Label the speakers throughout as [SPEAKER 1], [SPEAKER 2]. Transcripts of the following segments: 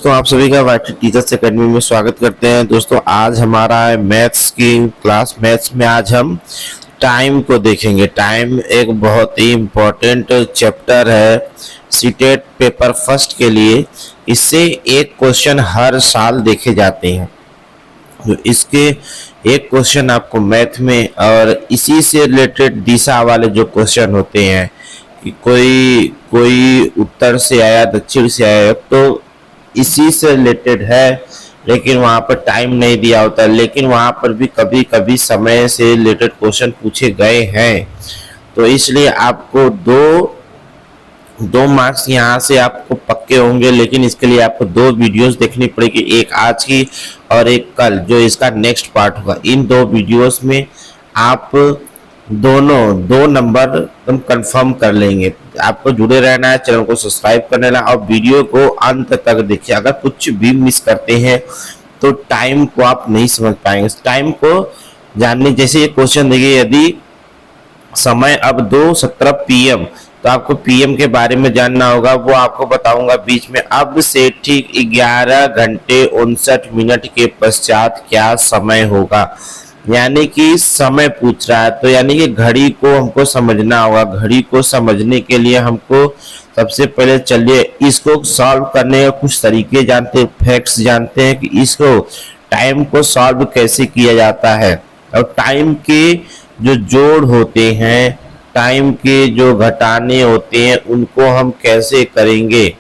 [SPEAKER 1] दोस्तों, आप सभी का वाईटी टीचर्स एकेडमी में स्वागत करते हैं। दोस्तों, आज हमारा है मैथ्स की क्लास। मैथ्स में आज हम टाइम को देखेंगे। टाइम एक बहुत ही इम्पोर्टेंट चैप्टर है सीटेट पेपर फर्स्ट के लिए। इससे एक क्वेश्चन हर साल देखे जाते हैं। तो इसके एक क्वेश्चन आपको मैथ में और इसी से रिलेटेड दिशा वाले जो क्वेश्चन होते हैं कि कोई उत्तर से आया, दक्षिण से आया, तो इसी से रिलेटेड है, लेकिन वहां पर टाइम नहीं दिया होता। लेकिन वहां पर भी कभी कभी समय से रिलेटेड क्वेश्चन पूछे गए हैं, तो इसलिए आपको दो मार्क्स यहाँ से आपको पक्के होंगे। लेकिन इसके लिए आपको दो वीडियोस देखनी पड़ेगी, एक आज की और एक कल जो इसका नेक्स्ट पार्ट होगा। इन दो वीडियोस में आप दोनों दो नंबर तुम कंफर्म कर लेंगे। आपको जुड़े रहना है, चैनल को सब्सक्राइब कर लेना और वीडियो को अंत तक देखिए। अगर कुछ भी मिस करते हैं तो टाइम को आप नहीं समझ पाएंगे। टाइम को जानने, जैसे ये क्वेश्चन देखिए, यदि समय अब 2:17 PM, तो आपको PM के बारे में जानना होगा। वो आपको बताऊंगा बीच में। अब से ठीक 11 घंटे 59 मिनट के पश्चात क्या समय होगा, यानी कि समय पूछ रहा है। तो यानी कि घड़ी को हमको समझना होगा। घड़ी को समझने के लिए हमको सबसे पहले चलिए इसको सॉल्व करने के कुछ तरीके जानते हैं, फैक्ट्स जानते हैं कि इसको टाइम को सॉल्व कैसे किया जाता है। और टाइम के जो जोड़ होते हैं, टाइम के जो घटाने होते हैं, उनको हम कैसे करेंगे।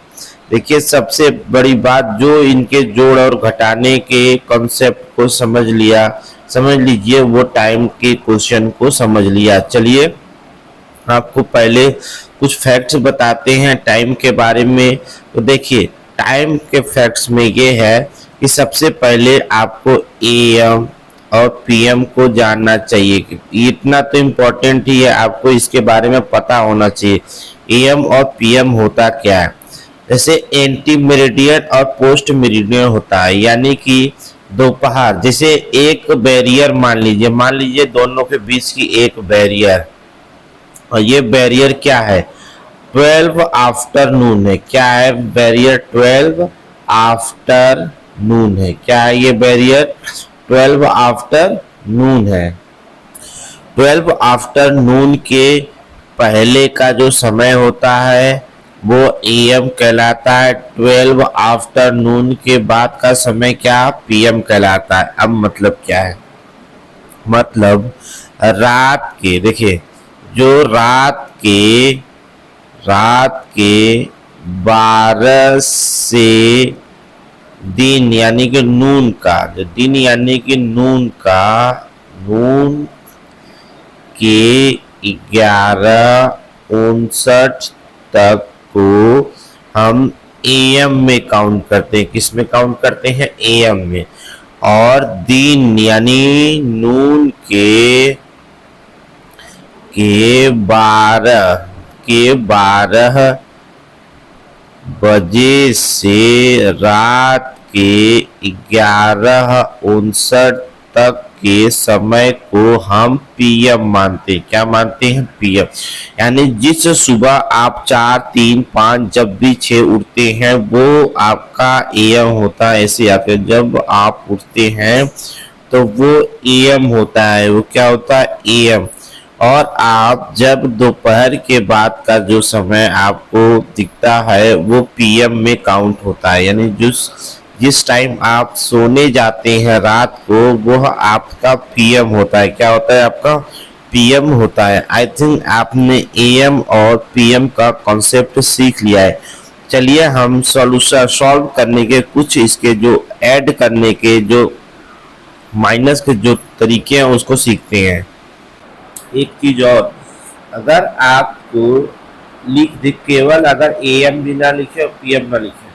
[SPEAKER 1] देखिए, सबसे बड़ी बात, जो इनके जोड़ और घटाने के कॉन्सेप्ट को समझ लीजिए, वो टाइम के क्वेश्चन को समझ लिया। चलिए आपको पहले कुछ फैक्ट्स बताते हैं टाइम के बारे में। तो देखिए, टाइम के फैक्ट्स में ये है कि सबसे पहले आपको AM और PM को जानना चाहिए। इतना तो इम्पोर्टेंट ही है, आपको इसके बारे में पता होना चाहिए AM और PM होता क्या है। जैसे एंटी मेरिडियन और पोस्ट मेरिडियन होता है, यानी कि दोपहर। जैसे एक बैरियर मान लीजिए दोनों के बीच की एक बैरियर, और ये बैरियर क्या है, 12 आफ्टरनून है। क्या है बैरियर? 12 आफ्टरनून है। क्या है ये बैरियर? 12 आफ्टरनून है। 12 आफ्टरनून के पहले का जो समय होता है वो AM कहलाता है। 12 आफ्टरनून के बाद का समय क्या? PM कहलाता है। अब मतलब क्या है? मतलब रात के, देखिए, जो रात के 12 से दिन यानी कि नून का, जो दिन यानी कि नून के 11:59 तक को हम AM में काउंट करते हैं। किस में काउंट करते हैं? AM में। और दिन यानी नून के 12 बजे से रात के 11:59 तक के समय को हम PM मानते हैं। क्या मानते हैं? PM। यानी जिस सुबह आप 4, 3, 5 जब भी 6 उठते हैं वो आपका AM होता है। ऐसे आके जब आप उठते हैं तो वो AM होता है। वो क्या होता है? AM। और आप जब दोपहर के बाद का जो समय आपको दिखता है वो PM में काउंट होता है। यानी जिस टाइम आप सोने जाते हैं रात को, वो आपका PM होता है। क्या होता है? आपका PM होता है। आई थिंक आपने AM और PM का कॉन्सेप्ट सीख लिया है। चलिए हम सॉल्यूशन सॉल्व करने के कुछ, इसके जो ऐड करने के, जो माइनस के जो तरीके हैं उसको सीखते हैं। एक चीज और, अगर आपको केवल अगर AM भी ना लिखे और PM ना लिखे,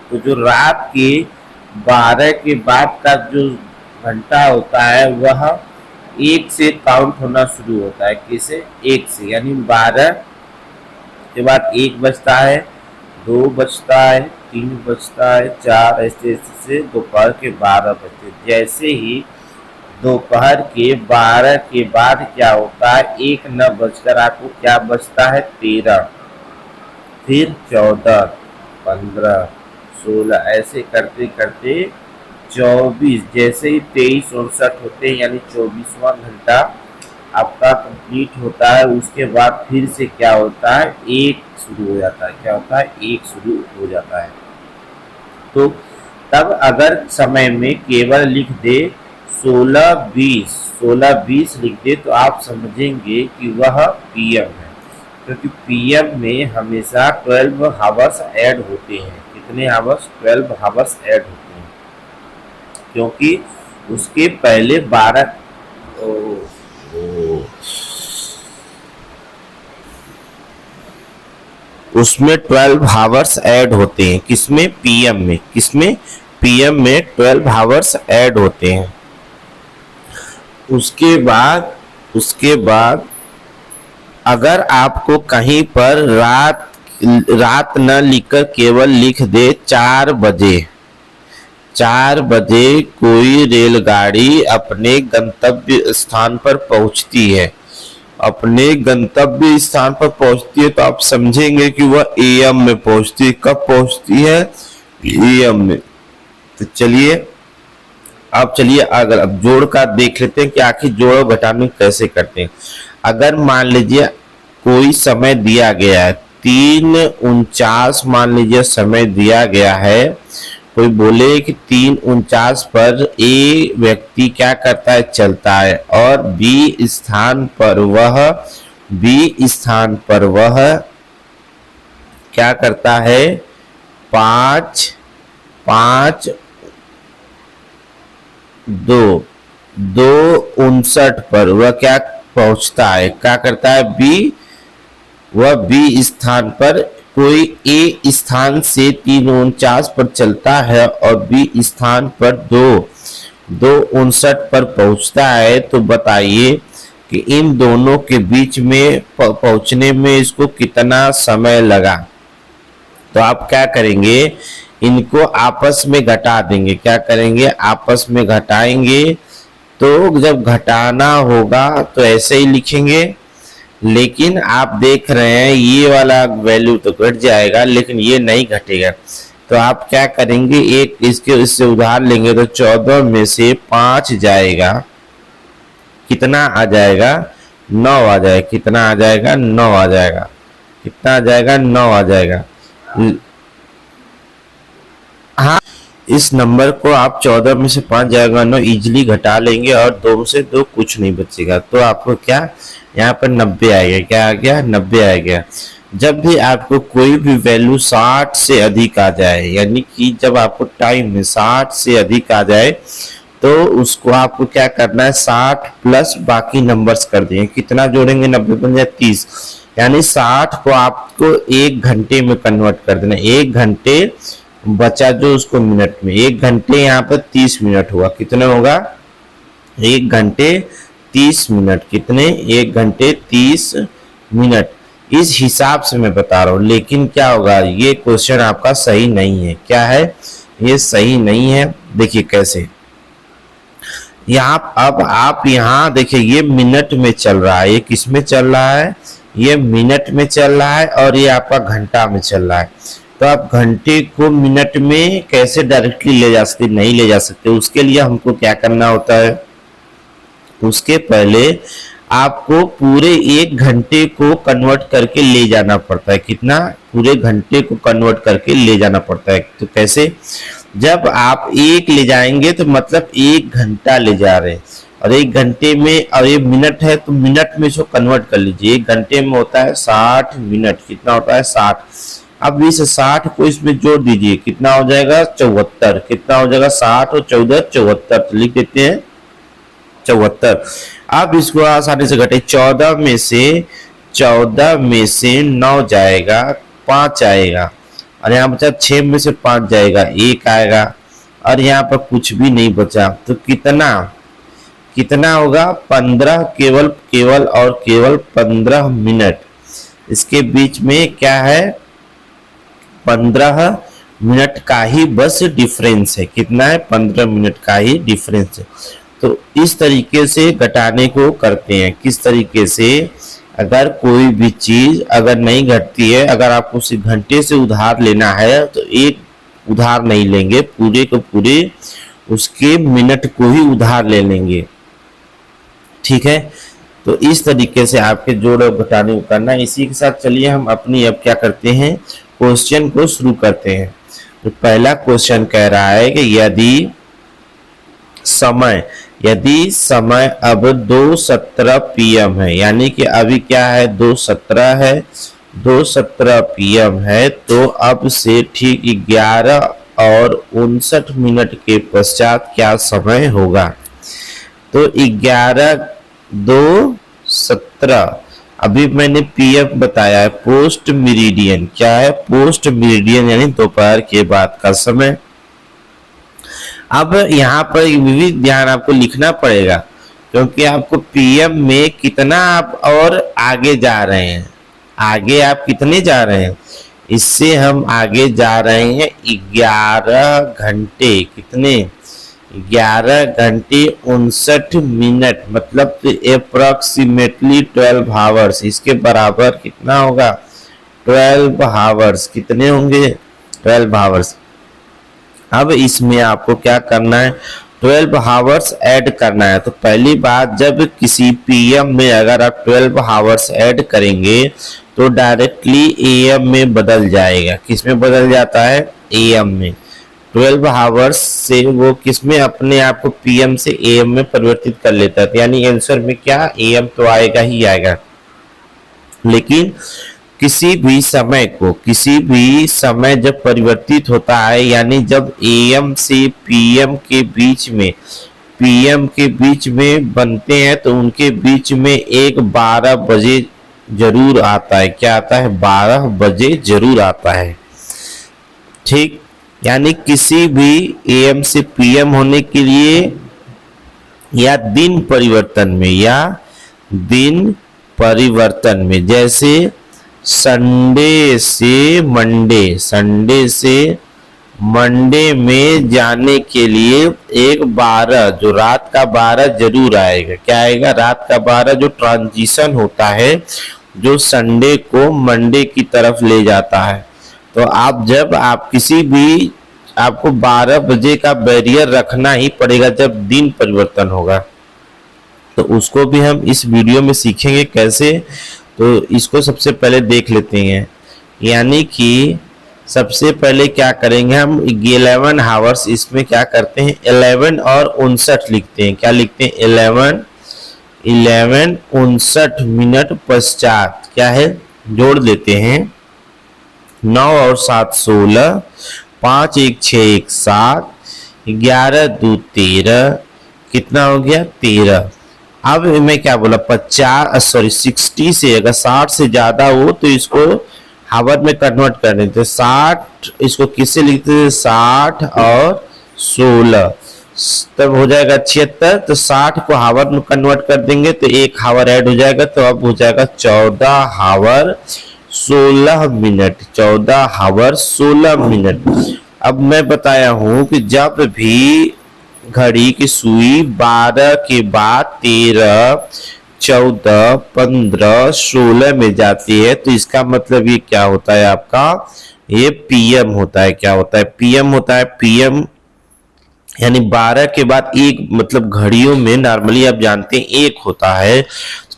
[SPEAKER 1] तो जो रात के 12 के बाद का जो घंटा होता है वह 1 से काउंट होना शुरू होता है। किसे? 1 से। यानी 12 के बाद 1 बजता है, 2 बजता है, 3 बजता है, 4, ऐसे से दोपहर के 12 बजते। जैसे ही दोपहर के 12 के बाद क्या होता है, 1 न बजकर आपको क्या बजता है? 13, फिर 14, 15, 16 ऐसे करते करते 24, जैसे ही 23:59 होते हैं यानी 24वां घंटा आपका कंप्लीट होता है, उसके बाद फिर से क्या होता है, एक शुरू हो जाता है। क्या होता है, एक शुरू हो जाता है। तो तब अगर समय में केवल लिख दे 16:20 लिख दे तो आप समझेंगे कि वह पीएम है, क्योंकि पीएम में हमेशा 12 हावर्स ऐड होते हैं। कितने हावर्स, 12 हावर्स ऐड होते हैं, क्योंकि उसके पहले 12 उसमें 12 हावर्स ऐड होते हैं। किसमें, पीएम में। किसमें, पीएम में 12 हावर्स ऐड होते हैं। उसके बाद अगर आपको कहीं पर रात न लिखकर केवल लिख दे 4 बजे, 4 बजे कोई रेलगाड़ी अपने गंतव्य स्थान पर पहुंचती है, अपने गंतव्य स्थान पर पहुंचती है, तो आप समझेंगे कि वह एएम में पहुंचती है। कब पहुंचती है, एएम में। तो चलिए अगर अब जोड़ का देख लेते हैं कि आखिर जोड़ और घटाने कैसे करते हैं। अगर मान लीजिए कोई समय दिया गया है 3:49, मान लीजिए समय दिया गया है, कोई बोले कि 3:49 पर ए व्यक्ति क्या करता है, चलता है, और बी स्थान पर वह क्या करता है, 2:59 पर वह क्या पहुंचता है, क्या करता है, वह बी स्थान पर, कोई ए स्थान से 3:49 पर चलता है और बी स्थान पर 2:59 पर पहुंचता है। तो बताइए कि इन दोनों के बीच में पहुंचने में इसको कितना समय लगा। तो आप क्या करेंगे, इनको आपस में घटा देंगे। क्या करेंगे, आपस में घटाएंगे। तो जब घटाना होगा तो ऐसे ही लिखेंगे, लेकिन आप देख रहे हैं ये वाला वैल्यू तो घट जाएगा, लेकिन ये नहीं घटेगा। तो आप क्या करेंगे, एक इससे उधार लेंगे तो 14 में से 5 जाएगा, कितना आ जाएगा, 9 आ जाएगा। कितना आ जाएगा, 9 आ जाएगा। कितना आ जाएगा, 9 आ जाएगा। हाँ, इस नंबर को आप 14 में से 5 जाएगा 9 इजिली घटा लेंगे और 2 से 2 कुछ नहीं बचेगा। तो आपको क्या यहाँ पर 90 आएगा। क्या आ गया, 90 आ गया। जब भी आपको कोई भी वैल्यू 60 से अधिक आ जाए, यानी कि जब आपको टाइम में 60 से अधिक आ जाए, तो उसको आपको क्या करना है, 60 प्लस बाकी नंबर्स कर देंगे। कितना जोड़ेंगे, 90 बन जाए 30, यानी 60 को आपको 1 घंटे में कन्वर्ट कर देना। 1 घंटे बचा जो उसको मिनट में, 1 घंटे यहाँ पर 30 मिनट हुआ। कितने होगा, 1 घंटे 30 मिनट। कितने, 1 घंटे 30 मिनट। इस हिसाब से मैं बता रहा हूं, लेकिन क्या होगा, ये क्वेश्चन आपका सही नहीं है। क्या है, ये सही नहीं है। देखिए कैसे, यहाँ अब आप यहाँ देखिए, ये मिनट में चल रहा है, ये किस में चल रहा है, ये मिनट में चल रहा है, और ये आपका घंटा में चल रहा है। तो आप घंटे को मिनट में कैसे डायरेक्टली ले जा सकते, नहीं ले जा सकते। उसके लिए हमको क्या करना होता है, उसके पहले आपको पूरे 1 घंटे को कन्वर्ट करके ले जाना पड़ता है। कितना, पूरे घंटे को कन्वर्ट करके ले जाना पड़ता है। तो कैसे, जब आप 1 ले जाएंगे तो मतलब 1 घंटा ले जा रहे हैं, और 1 घंटे में, और ये मिनट है तो मिनट में इसको कन्वर्ट कर लीजिए। 1 घंटे में होता है 60 मिनट। कितना होता है, 60। अब इस 60 को इसमें जोड़ दीजिए, कितना हो जाएगा, 74। कितना हो जाएगा, 60 और 14 74। तो लिख देते हैं 74। अब इसको आसानी से घटे, 14 में से 9 जाएगा, 5 आएगा, और यहाँ बचा 6 में से 5 जाएगा, 1 आएगा, और यहाँ पर कुछ भी नहीं बचा। तो कितना होगा, 15, केवल और केवल 15 मिनट। इसके बीच में क्या है, 15 मिनट का ही बस डिफरेंस है। कितना है, 15 मिनट का ही डिफरेंस है। तो इस तरीके से घटाने को करते हैं। किस तरीके से, अगर कोई भी चीज अगर नहीं घटती है, अगर आपको उसे घंटे से उधार लेना है, तो उधार नहीं लेंगे, पूरे को पूरे उसके मिनट को ही उधार ले लेंगे। ठीक है, तो इस तरीके से आपके जोड़ और घटाने को करना है। इसी के साथ चलिए हम अपनी अब क्या करते हैं, क्वेश्चन को शुरू करते हैं। तो पहला क्वेश्चन कह रहा है कि यदि समय अब 2:17 PM है, यानी कि अभी क्या है 2:17 है, 2:17 PM है, तो अब से ठीक 11:59 के पश्चात क्या समय होगा। तो 11:2:17 अभी मैंने PM बताया है, पोस्ट मेरिडियन। क्या है, पोस्ट मेरिडियन यानी दोपहर के बाद का समय। अब यहाँ पर विविध ध्यान आपको लिखना पड़ेगा, क्योंकि आपको PM में कितना आप और आगे जा रहे हैं, आगे आप कितने जा रहे हैं, इससे हम आगे जा रहे हैं 11 घंटे। कितने, 11:59, मतलब अप्रोक्सीमेटली 12 आवर्स। इसके बराबर कितना होगा, 12 आवर्स। कितने होंगे, 12 आवर्स। अब इसमें आपको क्या करना है, 12 आवर्स ऐड करना है। तो पहली बात, जब किसी PM में अगर आप 12 आवर्स ऐड करेंगे तो डायरेक्टली AM में बदल जाएगा। किस में बदल जाता है, AM में। 12 आवर्स से वो किसमें अपने आप को PM से AM में परिवर्तित कर लेता है। यानी आंसर में क्या, AM तो आएगा ही आएगा। लेकिन किसी भी समय जब परिवर्तित होता है, यानी जब AM से PM के बीच में बनते हैं, तो उनके बीच में एक 12 बजे जरूर आता है। क्या आता है, 12 बजे जरूर आता है। ठीक, यानी किसी भी AM से PM होने के लिए या दिन परिवर्तन में, जैसे संडे से मंडे में जाने के लिए एक 12, जो रात का 12 जरूर आएगा। क्या आएगा, रात का 12, जो ट्रांजिशन होता है, जो संडे को मंडे की तरफ ले जाता है। तो आप किसी भी, आपको 12 बजे का बैरियर रखना ही पड़ेगा जब दिन परिवर्तन होगा। तो उसको भी हम इस वीडियो में सीखेंगे कैसे। तो इसको सबसे पहले देख लेते हैं। यानी कि सबसे पहले क्या करेंगे हम, 11 आवर्स, इसमें क्या करते हैं 11 और 59 लिखते हैं। क्या लिखते हैं, 11:59 मिनट पश्चात क्या है, जोड़ देते हैं। 9 और 7 16, 5 1 6 1 7, 11 2 13, कितना हो गया 13। अब मैं क्या बोला, 60 से, अगर 60 से ज्यादा हो तो इसको हावर में कन्वर्ट कर देते। 60 इसको किससे लिखते हैं, 60 और 16, तब हो जाएगा 76। तो 60 को हावर में कन्वर्ट कर देंगे तो एक हावर ऐड हो जाएगा, तो अब हो जाएगा 14 हावर 16 मिनट। 14 हावर 16 मिनट। अब मैं बताया हूं कि जब भी घड़ी की सुई 12 के बाद 13, 14, 15, 16 में जाती है, तो इसका मतलब ये क्या होता है आपका, ये PM होता है। क्या होता है, PM होता है। PM यानी 12 के बाद एक, मतलब घड़ियों में नॉर्मली आप जानते हैं 1 होता है,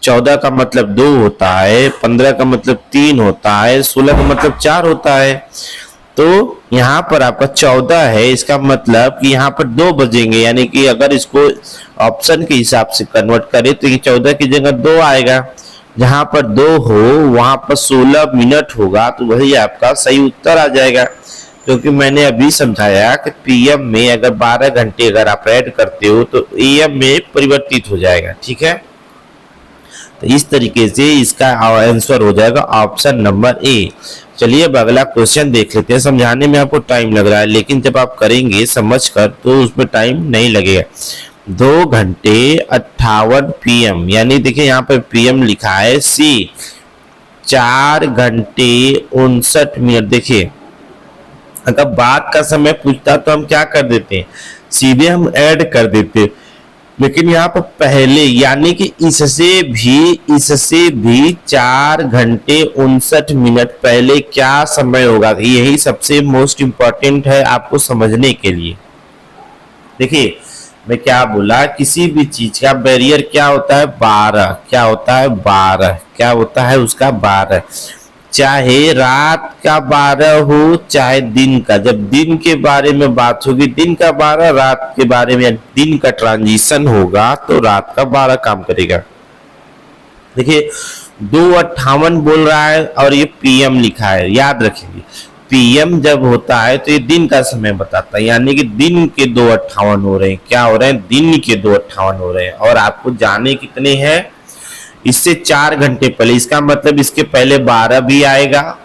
[SPEAKER 1] 14 का मतलब 2 होता है, 15 का मतलब 3 होता है, 16 का मतलब 4 होता है। तो यहाँ पर आपका 14 है, इसका मतलब कि यहाँ पर 2 बजेंगे। यानी कि अगर इसको ऑप्शन के हिसाब से कन्वर्ट करें तो ये 14 की जगह 2 आएगा। जहां पर 2 हो वहां पर 16 मिनट होगा, तो वही आपका सही उत्तर आ जाएगा। क्योंकि मैंने अभी समझाया कि PM में अगर 12 घंटे अगर आप ऐड करते हो तो AM में परिवर्तित हो जाएगा। ठीक है, तो इस तरीके से इसका आंसर हो जाएगा ऑप्शन नंबर A। चलिए अब अगला क्वेश्चन देख लेते हैं। समझाने में आपको टाइम लग रहा है, लेकिन जब आप करेंगे समझकर तो उसमें टाइम नहीं लगेगा। 2 घंटे 58 PM, यानी देखिए यहाँ पर PM लिखा है C। 4 घंटे 59 मिनट। देखिए अगर बाद का समय पूछता तो हम क्या कर देते हैं, सीधे हम ऐड कर देते। लेकिन यहाँ पर पहले यानी कि इससे भी 4 घंटे 59 मिनट पहले क्या समय होगा, यही सबसे मोस्ट इम्पोर्टेंट है आपको समझने के लिए। देखिए मैं क्या बोला, किसी भी चीज का बैरियर क्या होता है 12, क्या होता है 12, क्या होता है उसका 12, चाहे रात का 12 हो चाहे दिन का। जब दिन के बारे में बात होगी दिन का 12, रात के बारे में दिन का ट्रांजिशन होगा तो रात का 12 काम करेगा। देखिए 2:58 बोल रहा है और ये पीएम लिखा है, याद रखेंगे पीएम जब होता है तो ये दिन का समय बताता है, यानी कि दिन के 2:58 हो रहे हैं। क्या हो रहे हैं, दिन के 2:58 हो रहे हैं। और आपको जाने कितने हैं, इससे 4 घंटे पहले, इसका मतलब इसके पहले 12 भी आएगा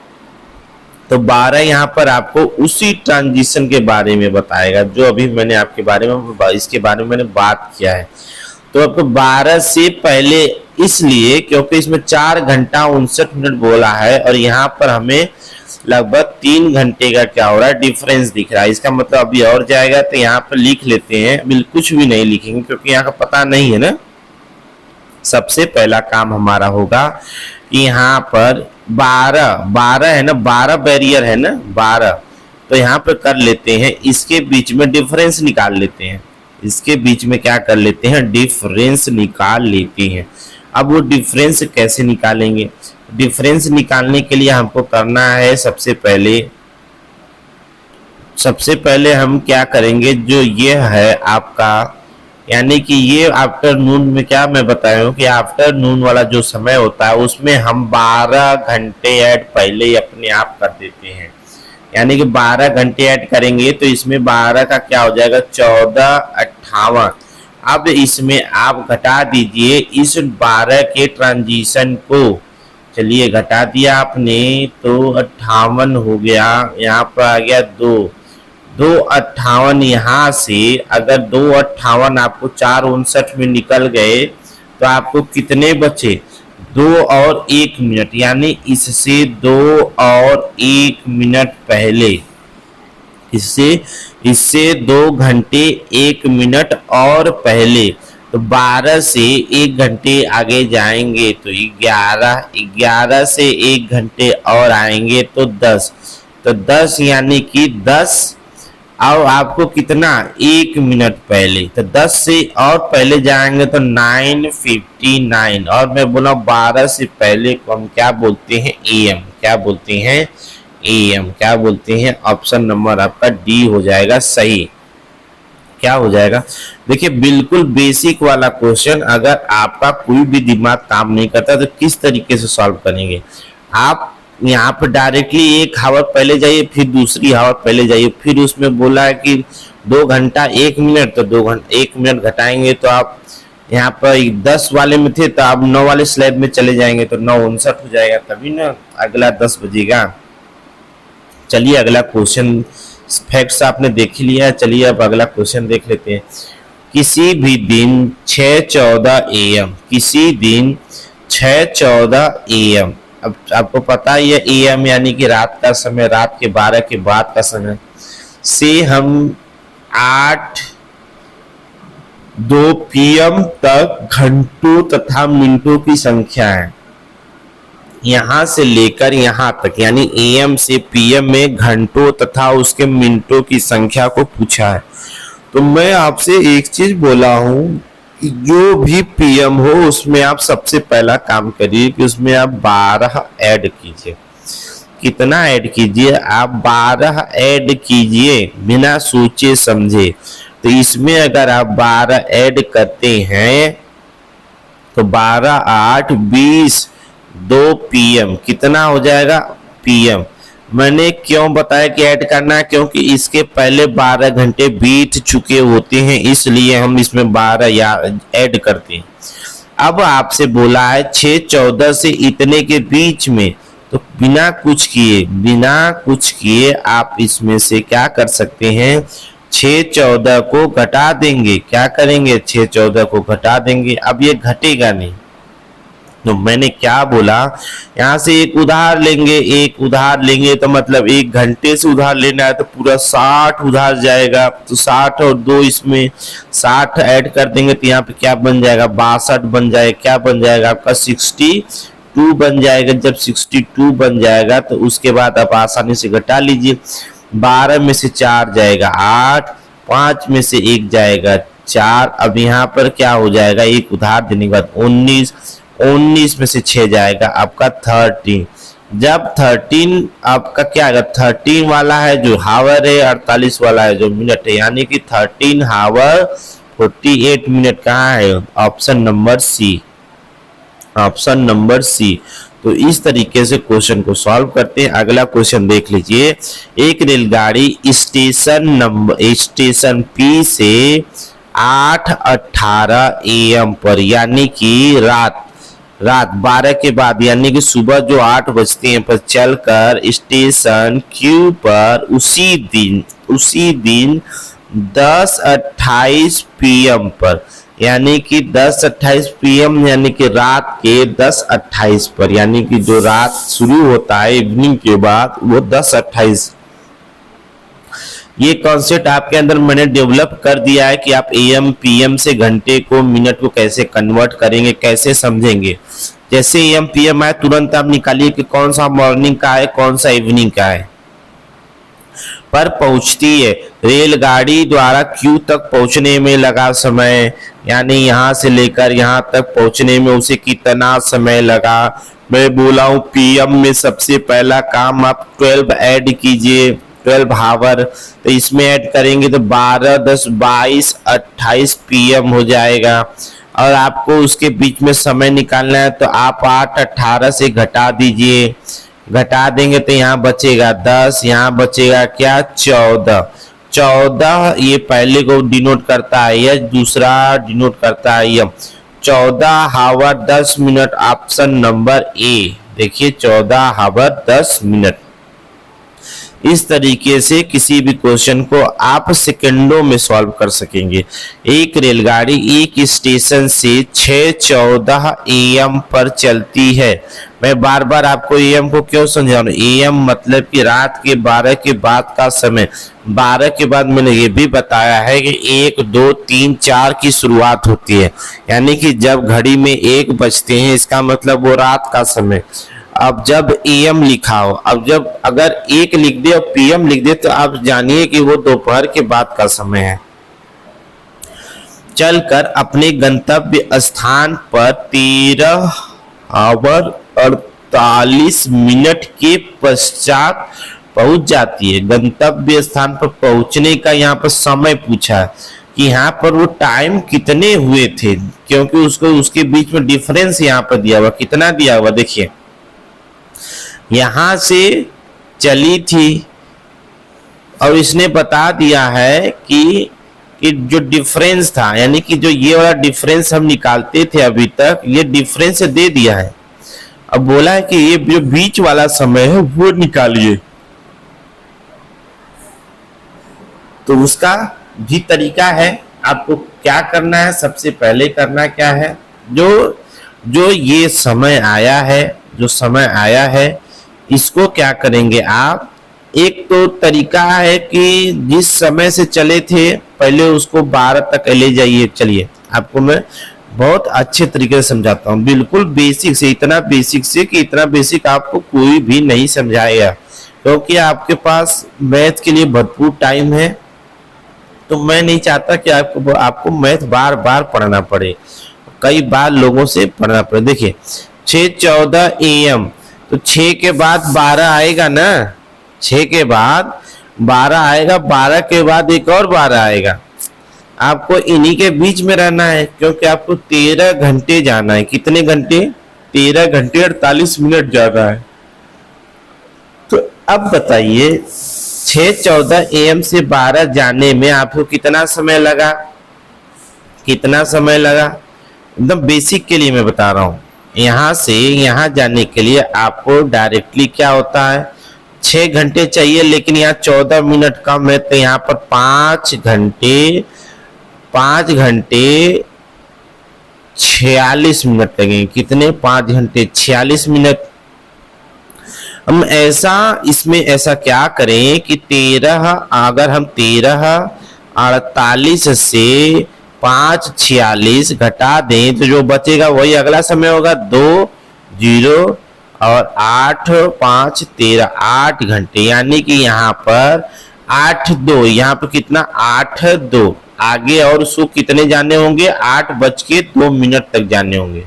[SPEAKER 1] तो 12 यहाँ पर आपको उसी ट्रांजिशन के बारे में बताएगा जो अभी मैंने आपके बारे में इसके बारे में मैंने बात किया है। तो आपको 12 से पहले इसलिए क्योंकि इसमें 4 घंटा 59 मिनट बोला है और यहाँ पर हमें लगभग 3 घंटे का क्या हो रहा है डिफरेंस दिख रहा है। इसका मतलब अभी और जाएगा तो यहाँ पर लिख लेते हैं, बिल्कुल कुछ भी नहीं लिखेंगे क्योंकि यहाँ का पता नहीं है ना। सबसे पहला काम हमारा होगा कि यहाँ पर 12 है ना, 12 बैरियर है ना 12, तो यहाँ पर कर लेते हैं इसके बीच में डिफरेंस निकाल लेते हैं। इसके बीच में क्या कर लेते हैं, डिफरेंस निकाल लेते हैं। अब वो डिफरेंस कैसे निकालेंगे, डिफरेंस निकालने के लिए हमको करना है सबसे पहले हम क्या करेंगे, जो ये है आपका यानी कि ये आफ्टरनून में क्या मैं बताया हूँ कि आफ्टरनून वाला जो समय होता है उसमें हम 12 घंटे ऐड पहले ही अपने आप कर देते हैं। यानी कि 12 घंटे ऐड करेंगे तो इसमें 12 का क्या हो जाएगा 14:58। अब इसमें आप घटा दीजिए इस 12 के ट्रांजिशन को, चलिए घटा दिया आपने तो 58 हो गया, यहाँ पर आ गया 2:58। यहाँ से अगर 2:58 आपको 4:59 में निकल गए तो आपको कितने बचे 2 और 1 मिनट, यानी इससे 2 और 1 मिनट पहले, इससे 2 घंटे 1 मिनट और पहले। तो 12 से 1 घंटे आगे जाएंगे तो 11 से 1 घंटे और आएंगे तो 10, तो 10 यानी कि 10 और आपको कितना 1 मिनट पहले, तो 10 से और पहले जाएंगे तो 9:59। और मैं बोला 12 से पहले को हम क्या बोलते हैं एएम, क्या बोलते हैं एएम, क्या बोलते हैं, ऑप्शन नंबर आपका डी हो जाएगा सही। क्या हो जाएगा, देखिए बिल्कुल बेसिक वाला क्वेश्चन, अगर आपका कोई भी दिमाग काम नहीं करता तो किस तरीके से सॉल्व करेंगे आप। यहाँ पर डायरेक्टली 1 हावर पहले जाइए, फिर दूसरी हावर पहले जाइए, फिर उसमें बोला है कि 2 घंटा 1 मिनट, तो 2 घंटा 1 मिनट घटाएंगे तो आप यहाँ पर 10 वाले में थे तो आप 9 वाले स्लैब में चले जाएंगे तो 9:59 हो जाएगा, तभी ना अगला 10 बजेगा। चलिए अगला क्वेश्चन, फैक्ट्स आपने देख ही लिया है, चलिए अब अगला क्वेश्चन देख लेते हैं। किसी भी दिन 6:14 AM, किसी दिन 6:14 AM, अब आपको पता ही है AM यानी कि रात का समय, रात के 12 के बाद का समय, से हम 8:02 PM तक घंटों तथा मिनटों की संख्या है। यहाँ से लेकर यहाँ तक यानी AM से PM में घंटों तथा उसके मिनटों की संख्या को पूछा है। तो मैं आपसे एक चीज बोला हूँ, जो भी PM हो उसमें आप सबसे पहला काम करिए कि उसमें आप 12 ऐड कीजिए। कितना ऐड कीजिए आप, 12 ऐड कीजिए बिना सोचे समझे। तो इसमें अगर आप 12 ऐड करते हैं तो 12 8 20 2 PM कितना हो जाएगा PM। मैंने क्यों बताया कि ऐड करना है, क्योंकि इसके पहले 12 घंटे बीत चुके होते हैं, इसलिए हम इसमें 12 या ऐड करते हैं। अब आपसे बोला है 6:14 से इतने के बीच में, तो बिना कुछ किए आप इसमें से क्या कर सकते हैं 6:14 को घटा देंगे। क्या करेंगे 6:14 को घटा देंगे। अब ये घटेगा नहीं, तो मैंने क्या बोला, यहाँ से एक उधार लेंगे, एक उधार लेंगे तो मतलब 1 घंटे से उधार लेना है तो पूरा 60 उधार जाएगा। तो 60 और 2 इसमें 60 ऐड कर देंगे तो यहाँ पे क्या बन जाएगा, 62 बन जाएगा। क्या बन जाएगा आपका 62 बन जाएगा। जब 62 बन जाएगा तो उसके बाद आप आसानी से घटा लीजिए। 12 में से 4 जाएगा 8, 5 में से 1 जाएगा 4। अब यहाँ पर क्या हो जाएगा, एक उधार देने के बाद 19, 19 में से 6 जाएगा आपका 13। जब 13 आपका क्या आएगा, 13 वाला है जो हावर है, 48 वाला है जो मिनट है, यानी कि 13 हावर 48 मिनट कहाँ है, option number C, option number C. तो इस तरीके से क्वेश्चन को सॉल्व करते हैं। अगला क्वेश्चन देख लीजिए। एक रेलगाड़ी स्टेशन पी से 8:18 AM पर, यानी कि रात 12 के बाद, यानी कि सुबह जो 8 बजते हैं पर चलकर स्टेशन क्यू पर उसी दिन 10:28 PM पर, यानी कि 10:28 PM, यानी कि रात के 10:28 पर, यानी कि जो रात शुरू होता है इवनिंग के बाद वो 10:28। ये कॉन्सेप्ट आपके अंदर मैंने डेवलप कर दिया है कि आप AM PM से घंटे को मिनट को कैसे कन्वर्ट करेंगे, कैसे समझेंगे। जैसे AM PM आए तुरंत आप निकालिए कि कौन सा मॉर्निंग का है, कौन सा इवनिंग का है। पर पहुंचती है रेलगाड़ी द्वारा क्यू तक पहुंचने में लगा समय, यानी यहां से लेकर यहां तक पहुंचने में उसे कितना समय लगा। मैं बोला हूं PM में सबसे पहला काम आप 12 ऐड कीजिए, 12 हावर। तो इसमें ऐड करेंगे तो 12, 10, 22, 28 PM हो जाएगा। और आपको उसके बीच में समय निकालना है तो आप 8:18 से घटा दीजिए, घटा देंगे तो यहाँ बचेगा 10, यहाँ बचेगा क्या 14। ये पहले को डिनोट करता है एच, दूसरा डिनोट करता है M. 14 hour 10 minute, option number A. देखिए 14 हावर 10 मिनट। इस तरीके से किसी भी क्वेश्चन को आप सेकंडों में सॉल्व कर सकेंगे। एक रेलगाड़ी एक स्टेशन से 6:14 AM पर चलती है। मैं बार बार आपको AM को क्यों समझा रहा हूं, AM मतलब कि रात के 12 के बाद का समय। 12 के बाद मैंने ये भी बताया है कि 1, 2, 3, 4 की शुरुआत होती है, यानी कि जब घड़ी में 1 बजते हैं इसका मतलब वो रात का समय। अब जब AM लिखा हो, अब जब अगर 1 लिख दे और PM लिख दे तो आप जानिए कि वो दोपहर के बाद का समय है। चलकर अपने गंतव्य स्थान पर 13 हावर 48 मिनट के पश्चात पहुंच जाती है। गंतव्य स्थान पर पहुंचने का यहाँ पर समय पूछा है कि यहाँ पर वो टाइम कितने हुए थे, क्योंकि उसको उसके बीच में डिफरेंस यहाँ पर दिया हुआ, कितना दिया हुआ देखिए। यहां से चली थी और इसने बता दिया है कि जो डिफरेंस था, यानी कि जो ये वाला डिफरेंस हम निकालते थे अभी तक, ये डिफरेंस दे दिया है। अब बोला है कि ये जो बीच वाला समय है वो निकालिए। तो उसका भी तरीका है। आपको क्या करना है, सबसे पहले करना क्या है, जो ये समय आया है, जो समय आया है इसको क्या करेंगे आप। एक तो तरीका है कि जिस समय से चले थे पहले उसको 12 तक ले जाइए। चलिए आपको मैं बहुत अच्छे तरीके से समझाता हूँ, बिल्कुल बेसिक से, इतना बेसिक से कि इतना बेसिक आपको कोई भी नहीं समझाएगा, क्योंकि आपके पास मैथ के लिए भरपूर टाइम है। तो मैं नहीं चाहता कि आपको मैथ बार बार पढ़ना पड़े, कई बार लोगों से पढ़ना पड़े। देखिए 6:14 AM, तो 6 के बाद 12 आएगा ना, 6 के बाद 12 आएगा, 12 के बाद एक और 12 आएगा। आपको इन्हीं के बीच में रहना है, क्योंकि आपको 13 घंटे जाना है। कितने घंटे, 13 घंटे 48 मिनट जाना है। तो अब बताइए 6:14 AM से 12 जाने में आपको कितना समय लगा, कितना समय लगा। एकदम बेसिक के लिए मैं बता रहा हूं। यहां से यहां जाने के लिए आपको डायरेक्टली क्या होता है, 6 घंटे चाहिए, लेकिन यहाँ 14 मिनट कम है तो यहाँ पर 5 घंटे 46 मिनट लगेंगे। कितने? 5 घंटे 46 मिनट। हम इसमें ऐसा क्या करें कि 13, अगर हम 13:48 से 5:46 घटा दें तो जो बचेगा वही अगला समय होगा। 2 0 और 8 5 13, 8 घंटे। यानी कि यहाँ पर 8:02, यहाँ पर कितना? 8:02। आगे और उसको कितने जाने होंगे? 8:02 तक जाने होंगे।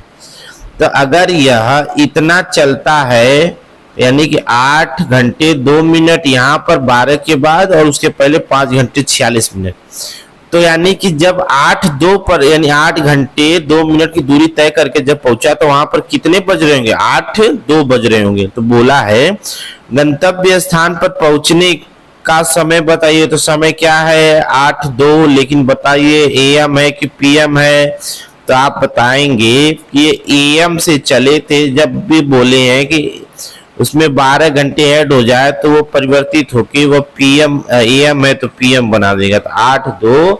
[SPEAKER 1] तो अगर यह इतना चलता है यानी कि 8 घंटे 2 मिनट यहाँ पर 12 के बाद और उसके पहले 5 घंटे 46 मिनट, तो यानी कि जब 8:02 पर यानी 8 घंटे 2 मिनट की दूरी तय करके जब पहुंचा तो वहां पर कितने बज रहे होंगे? 8:02 बज रहे होंगे। तो बोला है गंतव्य स्थान पर पहुंचने का समय बताइए। तो समय क्या है? 8:02। लेकिन बताइए एएम है कि पीएम है? तो आप बताएंगे कि ये एएम से चले थे। जब भी बोले हैं कि उसमें 12 घंटे ऐड हो जाए तो वो परिवर्तित होके वो पीएम, एएम है तो पीएम बना देगा। तो 8:02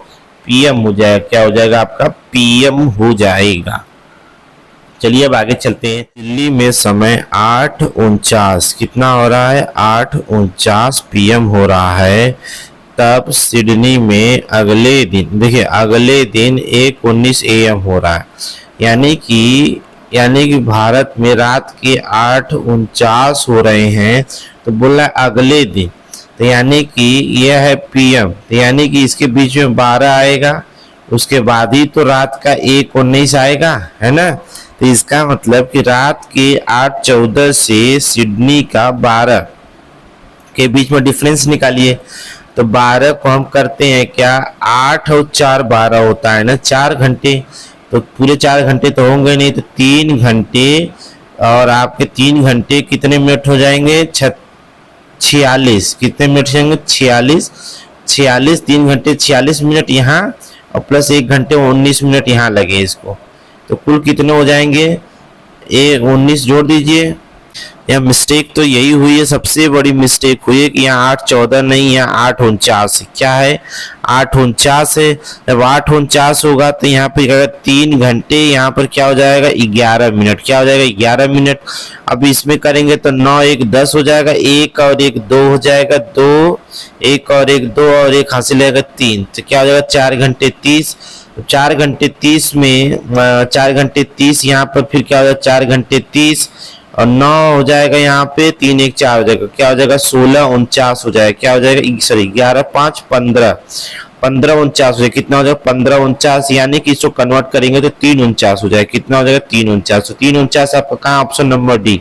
[SPEAKER 1] पीएम हो जाएगा। क्या हो जाएगा आपका? पीएम हो जाएगा। चलिए अब आगे चलते हैं। दिल्ली में समय 8:49 कितना हो रहा है? 8:49 पीएम हो रहा है। तब सिडनी में अगले दिन, देखिए अगले दिन 1:19 एएम हो रहा है। यानी कि भारत में रात के 8:49 हो रहे हैं। तो बोला अगले दिन, तो यानी कि यह है पीएम। तो यानी कि इसके बीच में 12 आएगा, उसके बाद ही तो रात का 1:19 आएगा, है ना। तो इसका मतलब कि रात के 8:14 से सिडनी का 12 के बीच में डिफरेंस निकालिए। तो 12 को हम करते हैं क्या? 8 और 4 12 होता है ना, 4 घंटे। तो पूरे 4 घंटे तो होंगे नहीं, तो 3 घंटे और आपके 3 घंटे कितने मिनट हो जाएंगे? 46। कितने मिनट जाएंगे? 46। 3 घंटे 46 मिनट यहाँ और प्लस 1 घंटे 19 मिनट यहाँ लगे इसको। तो कुल कितने हो जाएंगे? 19 जोड़ दीजिए। यह मिस्टेक तो यही हुई है, सबसे बड़ी मिस्टेक हुई है कि यहाँ 8:14 नहीं, यहाँ 8:49 है। क्या है? 8:49 है। जब 8:49 होगा तो यहाँ पे 3 घंटे, यहाँ पर क्या हो जाएगा? 11 मिनट। क्या हो जाएगा? 11 मिनट। अब इसमें करेंगे तो 9 1 10 हो जाएगा, 1 और 1 2 हो जाएगा, 2 1 और 1 2 और 1 हासिल रहेगा 3। तो क्या हो जाएगा? 4 घंटे 30। 4 घंटे 30 में 4 घंटे 30 यहाँ पर फिर क्या हो जाएगा? 4 घंटे 30 और 9 हो जाएगा यहाँ पे, 3 1 4 हो जाएगा। क्या हो जाएगा? 16:49 हो जाएगा। क्या हो जाएगा? सॉरी 11 5 15 15:49 हो जाएगा। कितना हो जाएगा? 15:49। यानी कि इसको कन्वर्ट करेंगे तो 3:49 हो जाएगा। कितना हो जाएगा? 3:49। 3:49 आपका कहाँ? Option number D.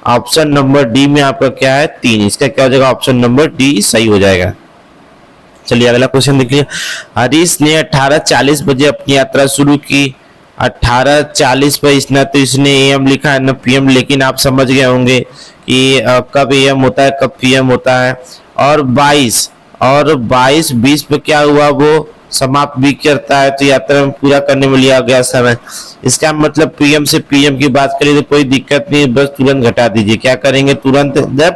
[SPEAKER 1] Option number D में आपका क्या है? 3। इसका क्या हो जाएगा? ऑप्शन नंबर डी सही हो जाएगा। चलिए अगला क्वेश्चन देख लीजिए। हरीश ने 18:40 बजे अपनी यात्रा शुरू की। 18:40 पर इसने एएम लिखा है ना पीएम, लेकिन आप समझ गए होंगे कि कब एएम होता है कब पीएम होता है। और 22 20 पे क्या हुआ? वो समाप्त भी करता है, तो यात्रा में पूरा करने में लिया गया समय। इसका मतलब पीएम से पीएम की बात करें तो कोई दिक्कत नहीं, बस तुरंत घटा दीजिए। क्या करेंगे? तुरंत। जब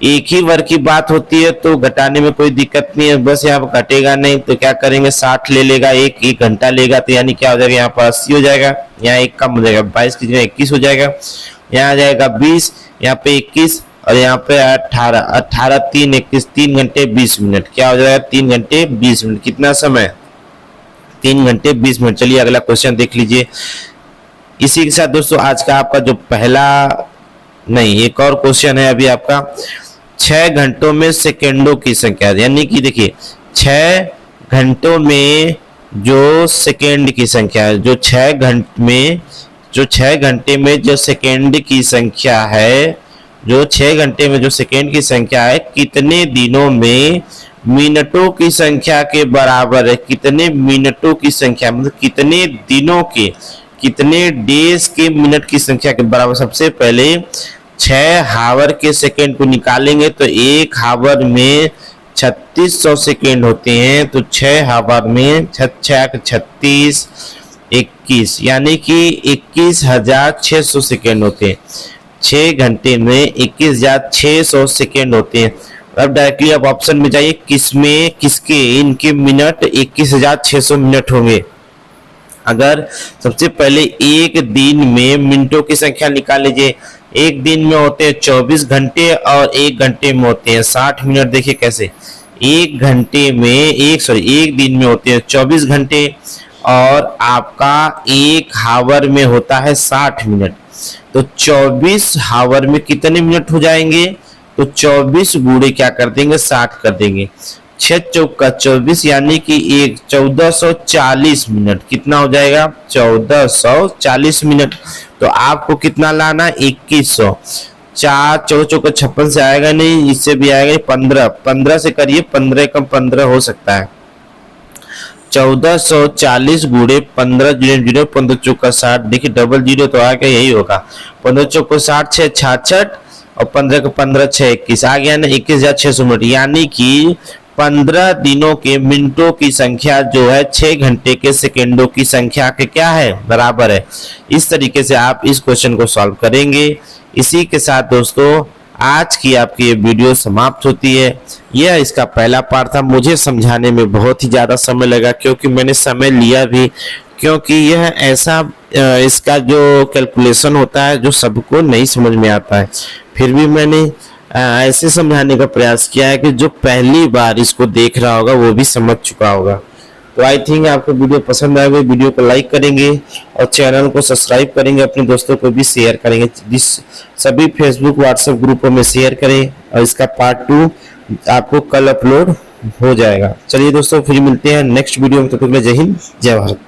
[SPEAKER 1] एक ही वर्ग की बात होती है तो घटाने में कोई दिक्कत नहीं है, बस यहाँ पर घटेगा नहीं। तो क्या करेंगे? 60 ले लेगा, एक घंटा लेगा, तो यानी क्या हो जाएगा? यहाँ पर 80 हो जाएगा, यहाँ एक कम हो जाएगा, 22 की जगह 21 हो जाएगा। यहाँ आ जाएगा 20, यहाँ पे 21 और यहाँ पे 18 3 21 3 घंटे 20 मिनट। क्या हो जाएगा? 3 घंटे 20 मिनट। कितना समय? 3 घंटे 20 मिनट। चलिए अगला क्वेश्चन देख लीजिए। इसी के साथ दोस्तों आज का आपका जो एक और क्वेश्चन है अभी आपका। 6 घंटों में सेकेंडों की संख्या, यानी कि देखिए 6 घंटों में जो सेकेंड की संख्या है, जो 6 घंटे में जो सेकेंड की संख्या है, जो 6 घंटे में जो सेकेंड की संख्या है, कितने दिनों में मिनटों की संख्या के बराबर है? कितने मिनटों की संख्या मतलब कितने दिनों के, कितने डेज के मिनट की संख्या के बराबर? सबसे पहले 6 हावर के सेकेंड को निकालेंगे तो 1 हावर में 3600 सेकेंड होते हैं। तो 6 हावर में 6 36 21, यानी कि 21,600 सेकेंड होते हैं। 6 घंटे में 21,600 सेकेंड होते हैं। अब डायरेक्टली अब ऑप्शन में जाइए, किसके इनके मिनट 21,600 मिनट होंगे। अगर सबसे पहले एक दिन में मिनटों की संख्या निकाल लीजिए। एक दिन में होते हैं 24 घंटे और एक घंटे में होते हैं 60 मिनट। देखिए कैसे एक दिन में होते हैं 24 घंटे और आपका एक हावर में होता है 60 मिनट। तो 24 हावर में कितने मिनट हो जाएंगे? तो 24 गुणे क्या कर देंगे 60 कर देंगे। 6 चौका 24 यानी कि 1440 मिनट। कितना हो जाएगा? 1440 मिनट। तो आपको कितना लाना? 2100। 4 चौका चौका 56 से आएगा नहीं, इससे भी आएगा 15। 15 से करिए, 15 कम 15 हो सकता है। 1440 गुणे 15 जीरो 15 चौका 60। देखिए डबल जीरो तो आ गया, यही होगा। 15 चौका 60 6 66 और 15 का 15 6 21 आ गया ना। 21,600 मिनट यानी कि 15 दिनों के मिनटों की संख्या जो है 6 घंटे के सेकेंडों की संख्या के क्या है? बराबर है। इस तरीके से आप इस क्वेश्चन को सॉल्व करेंगे। इसी के साथ दोस्तों आज की आपकी ये वीडियो समाप्त होती है। यह इसका पहला पार्ट था। मुझे समझाने में बहुत ही ज़्यादा समय लगा क्योंकि मैंने समय लिया भी, क्योंकि यह ऐसा इसका जो कैलकुलेशन होता है जो सबको नहीं समझ में आता है। फिर भी मैंने ऐसे समझाने का प्रयास किया है कि जो पहली बार इसको देख रहा होगा वो भी समझ चुका होगा। तो आई थिंक आपको वीडियो पसंद आएगा। वीडियो को लाइक करेंगे और चैनल को सब्सक्राइब करेंगे, अपने दोस्तों को भी शेयर करेंगे। सभी फेसबुक व्हाट्सएप ग्रुपों में शेयर करें और इसका पार्ट 2 आपको कल अपलोड हो जाएगा। चलिए दोस्तों फिर मिलते हैं नेक्स्ट वीडियो में। तब तक के लिए जय हिंद जय भारत।